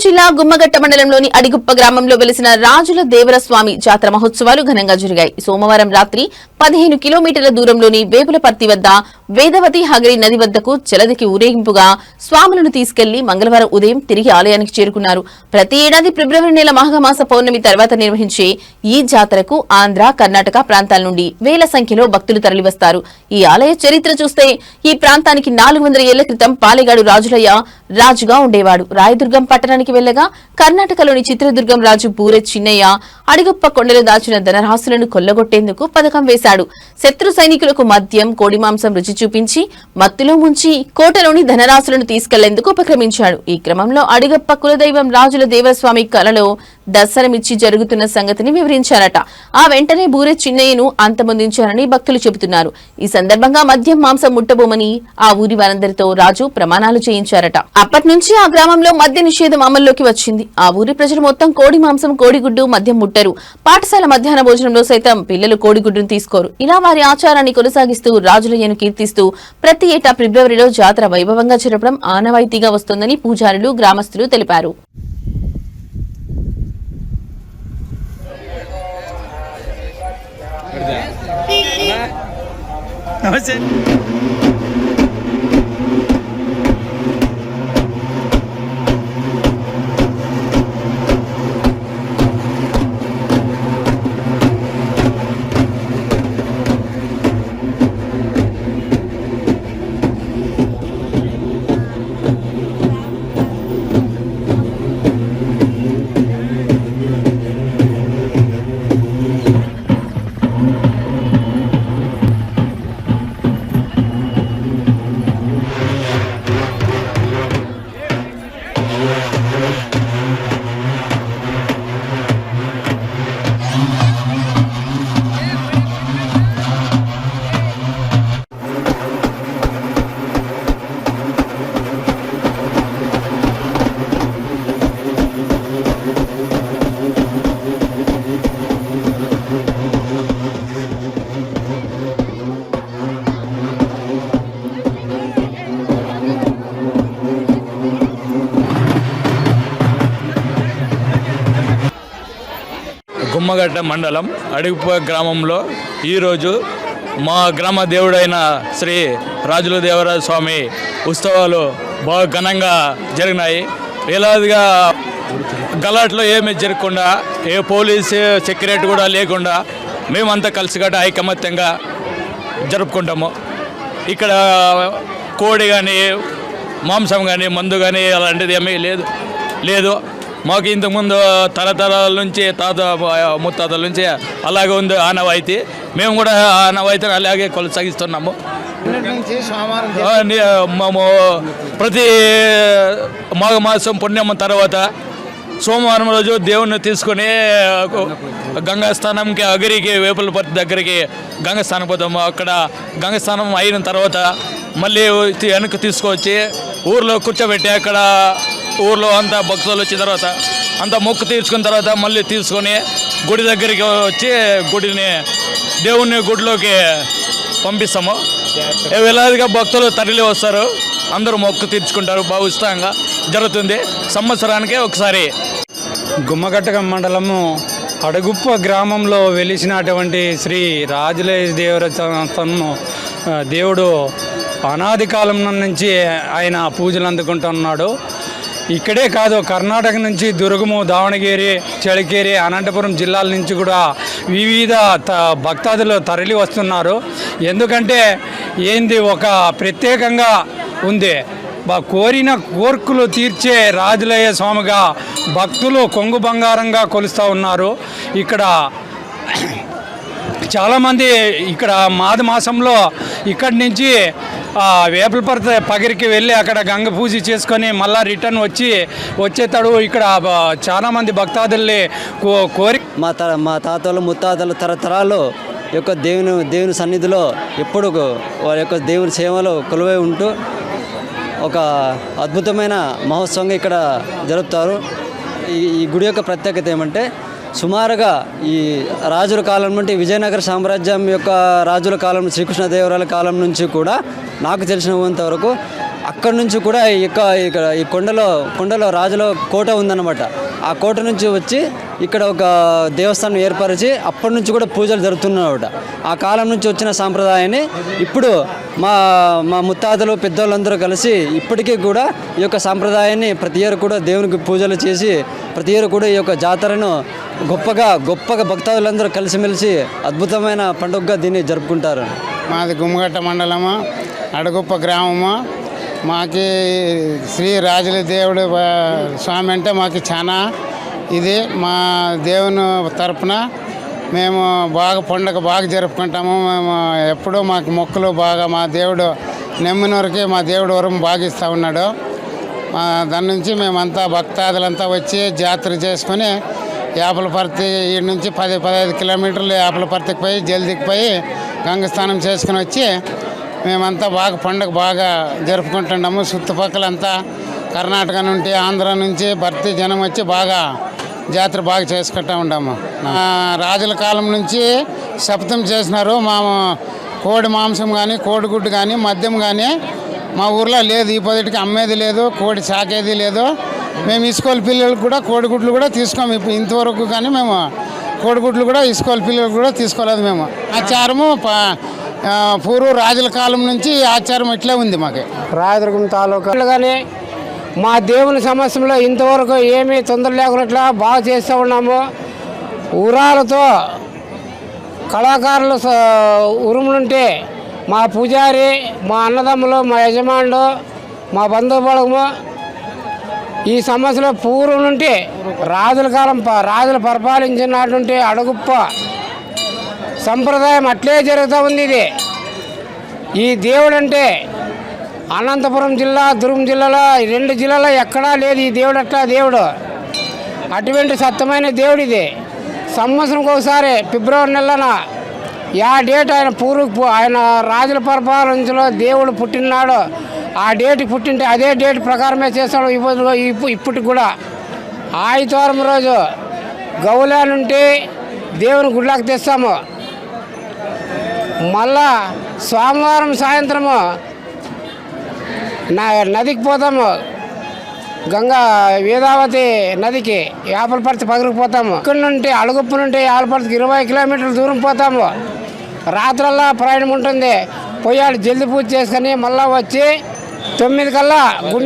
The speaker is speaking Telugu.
జిల్లా గుమ్మగట్ట మండలంలోని అడిగుప్ప గ్రామంలో వెలిసిన రాజుల దేవర స్వామి జాతర మహోత్సవాలు ఘనంగా జరిగాయి. సోమవారం రాత్రి 15 కిలోమీటర్ల దూరంలోని వేపులపర్తి వద్ద వేదవతి హగరి నది వద్దకు జలదికి ఊరేగింపుగా స్వాములను తీసుకెళ్లి మంగళవారం ఉదయం తిరిగి ఆలయానికి చేరుకున్నారు. ప్రతి ఏడాది ఫిబ్రవరి నెల మాఘమాస పౌర్ణమి తర్వాత నిర్వహించే ఈ జాతరకు ఆంధ్ర, కర్ణాటక ప్రాంతాల నుండి వేల సంఖ్యలో భక్తులు తరలివస్తారు. ఈ ఆలయ చరిత్ర చూస్తే ఈ ప్రాంతానికి 400 ఏళ్ల క్రితం పాలెగాడు రాజులయ్య రాజుగా ఉండేవాడు. రాయదుర్గం పట్టణానికి వెళ్లగా కర్ణాటకలోని చిత్రదుర్గం రాజు బూరె చిన్నయ్య అడిగుప్ప కొండలు దాచిన ధనరాశులను కొల్లగొట్టేందుకు పథకం వేశాడు. శత్రు సైనికులకు మద్యం, కోడి మాంసం రుచి చూపించి మత్తులో ముంచి కోటలోని ధనరాశులను తీసుకెళ్లేందుకు ఉపక్రమించాడు. ఈ క్రమంలో అడిగప్ప కులదైవం రాజుల దేవస్వామి కలలో దర్శనమిచ్చి జరుగుతున్న సంగతిని వివరించారట. ఆ వెంటనే బూరె చిన్నయ్యను అంతమొందించారని భక్తులు చెబుతున్నారు. ఈ సందర్భంగా మద్యం, మాంసం ముట్టబోమని ఆ ఊరి వారందరితో రాజు ప్రమాణాలు చేయించారట. అప్పటి నుంచి ఆ గ్రామంలో మద్య నిషేధం అమల్లోకి వచ్చింది. ఆ ఊరి ప్రజలు మొత్తం కోడి మాంసం, కోడిగుడ్డు, మద్యం ముట్టరు. పాఠశాల మధ్యాహ్న భోజనంలో సైతం పిల్లలు కోడిగుడ్డును తీసుకోరు. ఇలా వారి ఆచారాన్ని కొనసాగిస్తూ రాజులయ్యను కీర్తిస్తూ ప్రతి ఏటా ఫిబ్రవరిలో జాతర వైభవంగా జరపడం ఆనవాయితీగా వస్తోందని పూజారులు, గ్రామస్తులు తెలిపారు. నమస్తే. గుమ్మగట్ట మండలం అడిగుప్ప గ్రామంలో ఈరోజు మా గ్రామ దేవుడైన శ్రీ రాజుల దేవర స్వామి ఉత్సవాలు బాగా ఘనంగా జరిగినాయి. వేలాదిగా గలాట్లో ఏమీ జరగకుండా, ఏ పోలీసు సెక్యూరిటీ కూడా లేకుండా మేమంతా కలిసికట్టు ఐకమత్యంగా జరుపుకుంటాము. ఇక్కడ కోడి కానీ, మాంసం కానీ, మందు కానీ అలాంటిది ఏమీ లేదు. మాకు ఇంతకుముందు తరతరాల నుంచి ముత్తాతల నుంచి అలాగే ఉంది ఆనవాయితీ. మేము కూడా ఆనవాయితీని అలాగే కొనసాగిస్తున్నాము. మేము ప్రతి మాఘమాసం పుణ్యం తర్వాత సోమవారం రోజు దేవుణ్ణి తీసుకొని గంగాస్థానంకి, అగిరికి, వేపులపర్తి దగ్గరికి గంగాస్థానం పోతాము. అక్కడ గంగాస్థానం అయిన తర్వాత మళ్ళీ వెనక్కి తీసుకొచ్చి ఊర్లో కూర్చోబెట్టి అక్కడ ఊర్లో అంతా భక్తులు వచ్చిన తర్వాత అంతా మొక్కు తీర్చుకున్న తర్వాత మళ్ళీ తీసుకొని గుడి దగ్గరికి వచ్చి దేవుని గుడిలోకి పంపిస్తాము. వేలాదిగా భక్తులు తరలి వస్తారు. అందరూ మొక్కు తీర్చుకుంటారు. బాగా ఉత్సాహంగా జరుగుతుంది. సంవత్సరానికి ఒకసారి. గుమ్మగట్ట మండలము అడుగుప్ప గ్రామంలో వెలిసినటువంటి శ్రీ రాజుల దేవర దేవుడు అనాది కాలం నుంచి ఆయన పూజలు అందుకుంటున్నాడు. ఇక్కడే కాదు, కర్ణాటక నుంచి దుర్గము, దావణగిరి, చళికేరి, అనంతపురం జిల్లాల నుంచి కూడా వివిధ భక్తాదులు తరలి వస్తున్నారు. ఎందుకంటే ఒక ప్రత్యేకంగా ఉంది. కోరిన కోర్కులు తీర్చే రాజులయ్య స్వామిగా భక్తులు కొంగు బంగారంగా కొలుస్తూ ఉన్నారు. ఇక్కడ చాలామంది ఇక్కడ మాసంలో ఇక్కడి నుంచి వేపులపర్తి పగిరికి వెళ్ళి అక్కడ గంగ పూజ చేసుకొని మళ్ళీ రిటర్న్ వచ్చేతాడు. ఇక్కడ చాలామంది భక్తాదుల్ని కోరి మా తాతలు, ముత్తాతలు తరతరాలు యొక్క దేవుని సన్నిధిలో ఎప్పుడు వారి యొక్క దేవుని సేవలో కొలువై ఉంటూ ఒక అద్భుతమైన మహోత్సవంగా ఇక్కడ జరుపుతారు. ఈ గుడి యొక్క ప్రత్యేకత ఏమంటే, సుమారుగా ఈ రాజుల కాలం నుండి, విజయనగర సామ్రాజ్యం యొక్క రాజుల కాలం, శ్రీకృష్ణదేవరాయల కాలం నుంచి కూడా నాకు తెలిసినంత వరకు అక్కడ నుంచి కూడా ఇక్కడ ఈ కొండలో రాజుల కోట ఉందన్నమాట. ఆ కోట నుంచి వచ్చి ఇక్కడ ఒక దేవస్థానం ఏర్పరిచి అప్పటి నుంచి కూడా పూజలు జరుగుతున్నాయన్నమాట. ఆ కాలం నుంచి వచ్చిన సాంప్రదాయాన్ని ఇప్పుడు మా ముత్తాతలు పెద్దోళ్ళందరూ కలిసి ఇప్పటికీ కూడా ఈ యొక్క సాంప్రదాయాన్ని ప్రతి ఏరు కూడా దేవునికి పూజలు చేసి ప్రతి ఏరు కూడా ఈ యొక్క జాతరను గొప్పగా భక్తాదులందరూ కలిసిమెలిసి అద్భుతమైన పండుగగా దీన్ని జరుపుకుంటారు. మాది గుమ్మగట్ట మండలము, అడగుప్ప గ్రామము. మాకి శ్రీ రాజుల దేవుడు స్వామి అంటే మాకు చాలా ఇది. మా దేవుని తరపున మేము పండుగ బాగా జరుపుకుంటాము. మేము ఎప్పుడూ మాకు మొక్కులు బాగా మా దేవుడు నెమ్మిన వరకే మా దేవుడు వరం బాగా ఇస్తూ ఉన్నాడు. దాని నుంచి మేమంతా భక్తాదులంతా వచ్చి జాతర చేసుకొని యాపలపర్తి ఈ నుంచి 10-15 కిలోమీటర్లు యాపలపర్తికి పోయి జల్దీకి పోయి గంగ స్నానం చేసుకుని వచ్చి మేమంతా పండుగ బాగా జరుపుకుంటున్నాము. చుట్టుపక్కలంతా కర్ణాటక నుండి ఆంధ్ర నుంచి భర్తీ జనం వచ్చి జాతర బాగా చేసుకుంటూ ఉంటాము. రాజుల కాలం నుంచి శపథం చేసినారు. మా కోడి మాంసం కానీ కోడిగుడ్డు కానీ మద్యం కానీ మా ఊర్లో లేదు. ఈ పొద్దుటికి అమ్మేది లేదు, కోడి సాకేది లేదు. మేము స్కూల్ పిల్లలకు కూడా కోడిగుడ్లు కూడా తీసుకోము ఇంతవరకు. కానీ మేము కోడిగుడ్లు కూడా స్కూల్ పిల్లలకు కూడా తీసుకోలేదు. మేము ఆచారము పూర్వ రాజుల కాలం నుంచి ఆచారం ఇట్లే ఉంది. మాకు రాయదుర్గం తాలూకా కానీ మా దేవుని సమస్యలో ఇంతవరకు ఏమీ తొందర లేకున్నట్లా బాగా చేస్తూ ఉన్నాము. ఊరాలతో కళాకారులు ఉరుములుంటే మా పూజారి, మా అన్నదమ్ములు, మా యజమానులు, మా బంధుబలము ఈ సమస్యలో పూర్వం నుండి రాజులు పరిపాలించినటువంటి అడగుప్ప సంప్రదాయం అట్లే జరుగుతూ ఉంది. ఈ దేవుడు అంటే అనంతపురం జిల్లా, దుర్గం జిల్లాలో 2 జిల్లాలో ఎక్కడా లేదు ఈ దేవుడు. అట్లా దేవుడు అటువంటి సత్యమైన దేవుడు ఇది. సంవత్సరంకి ఒకసారి ఫిబ్రవరి నెలన డేట్ ఆయన రాజుల పరిపాలనలో దేవుడు పుట్టినాడు. ఆ డేట్ పుట్టింటే అదే డేట్ ప్రకారమే చేస్తాడు ఇప్పటికి కూడా. ఆదివారం రోజు గౌలా నుండి దేవుని గుడ్లకు తెస్తాము. మళ్ళా సోమవారం సాయంత్రము నదికి పోతాము. గంగా వేదావతి నదికి యాపలపర్తి పగిరికి పోతాము. ఇక్కడ నుండి అడుగుప్పు నుండి యాపలపర్తికి 20 కిలోమీటర్ల దూరం పోతాము. రాత్రల్లా ప్రయాణం ఉంటుంది. పోయాడు జల్ది పూజ చేసుకొని మళ్ళీ వచ్చి 9 కల్లా